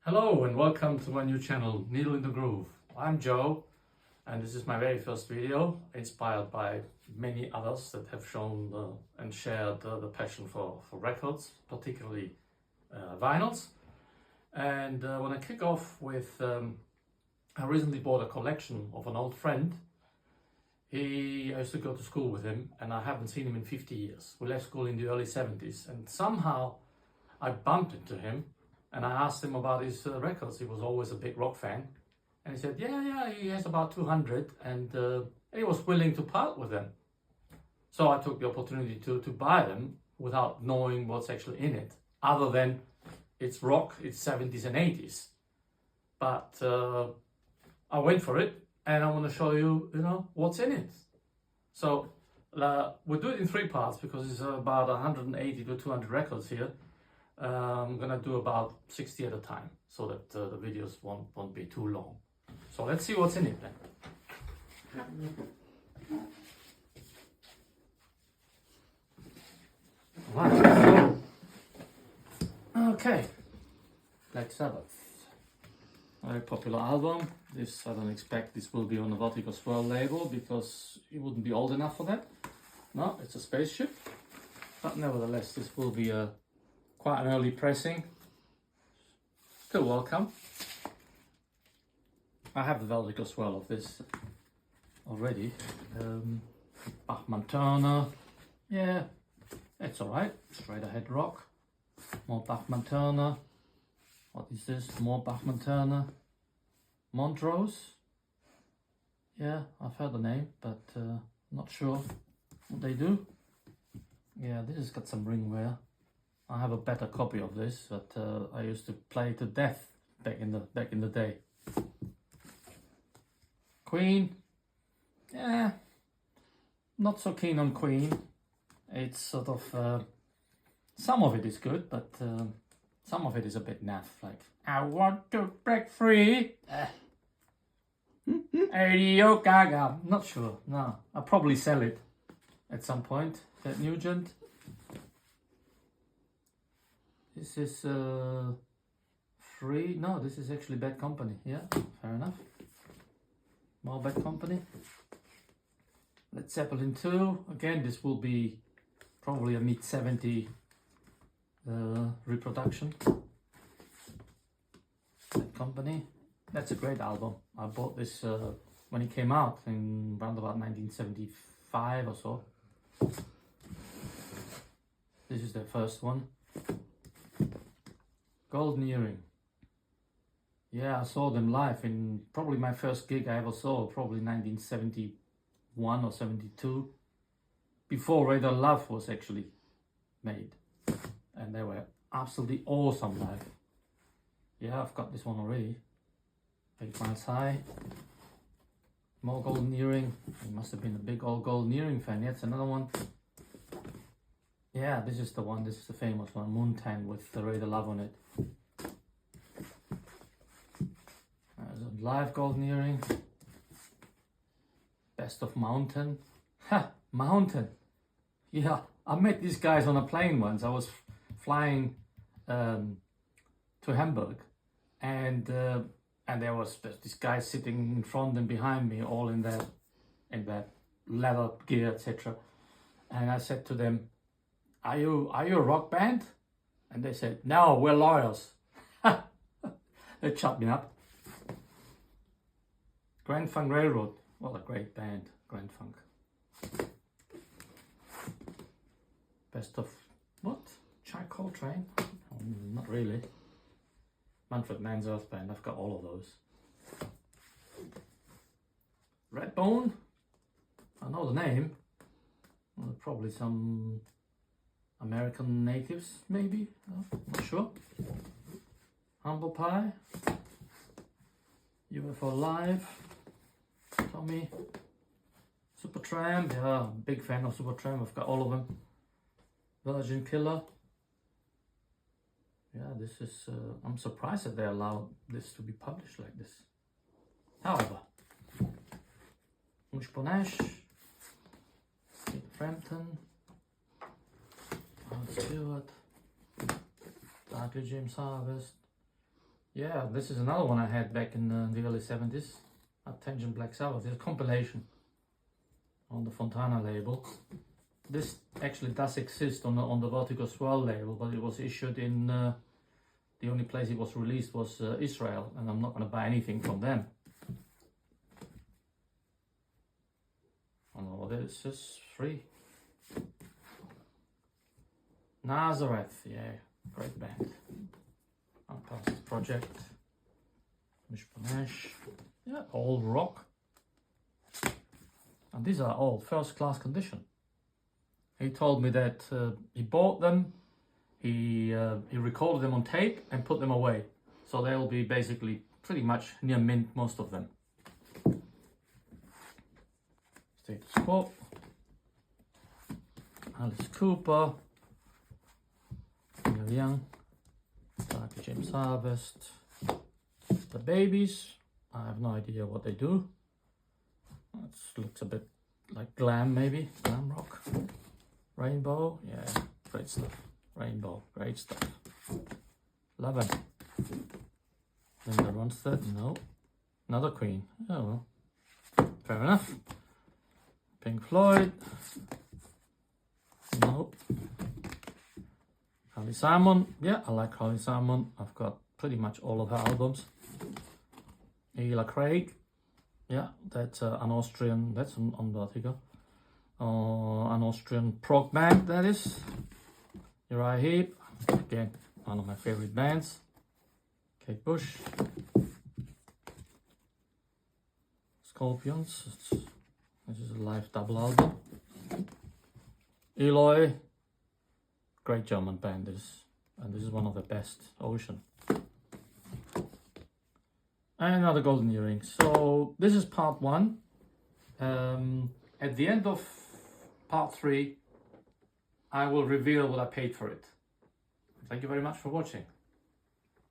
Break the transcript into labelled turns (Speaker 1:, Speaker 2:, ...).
Speaker 1: Hello and welcome to my new channel, Needle in the Groove. I'm Joe and this is my very first video, inspired by many others that have shown and shared the passion for records, particularly vinyls. And I want to kick off with, I recently bought a collection of an old friend. I used to go to school with him and I haven't seen him in 50 years. We left school in the early 70s and somehow I bumped into him. And I asked him about his records. He was always a big rock fan. And he said, yeah, he has about 200 and he was willing to part with them. So I took the opportunity to buy them without knowing what's actually in it, other than it's rock, it's 70s and 80s. But I went for it and I want to show you, what's in it. So we'll do it in 3 parts because it's about 180 to 200 records here. I'm gonna do about 60 at a time so that the videos won't be too long. So let's see what's in it then. Right. Okay. Black Sabbath. Very popular album. This, I don't expect this will be on the Vertigo Swirl label because it wouldn't be old enough for that. No, it's a spaceship. But nevertheless, this will be quite an early pressing. Still welcome. I have the Vertigo Swirl of this already. Bachman Turner. Yeah, it's alright. Straight ahead rock. More Bachman Turner. What is this? More Bachman Turner. Montrose. Yeah, I've heard the name, but not sure what they do. Yeah, this has got some ring wear. I have a better copy of this, but I used to play to death back in the day. Queen, yeah, not so keen on Queen. It's sort of some of it is good, but some of it is a bit naff. Like I want to break free. Radio Gaga. Not sure. No, I'll probably sell it at some point. Ted Nugent. This is free. No, this is actually Bad Company. Yeah, fair enough. More Bad Company. Led Zeppelin 2. Again, this will be probably a mid-70 reproduction. Bad Company. That's a great album. I bought this when it came out in around about 1975 or so. This is their first one. Golden Earring. Yeah, I saw them live in probably my first gig I ever saw, probably 1971 or 72, before Radar Love was actually made. And they were absolutely awesome live. Yeah, I've got this one already. 8 Miles High. More Golden Earring. He must have been a big old Golden Earring fan. Yeah, it's another one. Yeah, this is the one. This is the famous one. Moontang with the Radar Love on it. Live Golden Earring. Best of Mountain. Ha! Mountain! Yeah, I met these guys on a plane once. I was flying to Hamburg and there was this guy sitting in front and behind me, all in that leather gear, etc. And I said to them, Are you a rock band? And they said, no, we're lawyers. They shut me up. Grand Funk Railroad. What a great band, Grand Funk. Best of what? Chai Coltrane? Oh, not really. Manfred Mann's Earth Band. I've got all of those. Redbone. I know the name. Well, probably some American natives, maybe. Not sure. Humble Pie. UFO Live. Tommy. Supertramp. Yeah, big fan of Supertramp. I've got all of them. Virgin Killer. Yeah, this is. I'm surprised that they allow this to be published like this. However, Wishbone Frampton. Rod Stewart. Darkly James Harvest. Yeah, this is another one I had back in the early 70s. Attention Black Sabbath. It's a compilation on the Fontana label. This actually does exist on the Vertigo Swirl label, but it was issued in the only place it was released was Israel, and I'm not going to buy anything from them. I don't know what it is. It's free. Nazareth, yeah, great band. Past Project, Mishpanesh, yeah, old rock. And these are all first class condition. He told me that he bought them, he recorded them on tape and put them away. So they'll be basically pretty much near mint, most of them. Status Quo, Alice Cooper, Neil Young, Dr. James Harvest, The Babies. I have no idea what they do. It looks a bit like glam, maybe glam rock. Rainbow, yeah, great stuff. Rainbow, great stuff. Love it. Linda Ronstadt, no. Another Queen. Oh well, fair enough. Pink Floyd, nope. Carly Simon, yeah, I like Carly Simon. I've got pretty much all of her albums. Ela Craig, yeah, that's an Austrian, that's on Vertigo. An Austrian prog band, that is. Uriah Heep, again, one of my favorite bands. Kate Bush. Scorpions, this is a live double album. Eloy, great German band this, and this is one of the best, Ocean. And another Golden Earring. So this is part 1. At the end of part 3, I will reveal what I paid for it. Thank you very much for watching.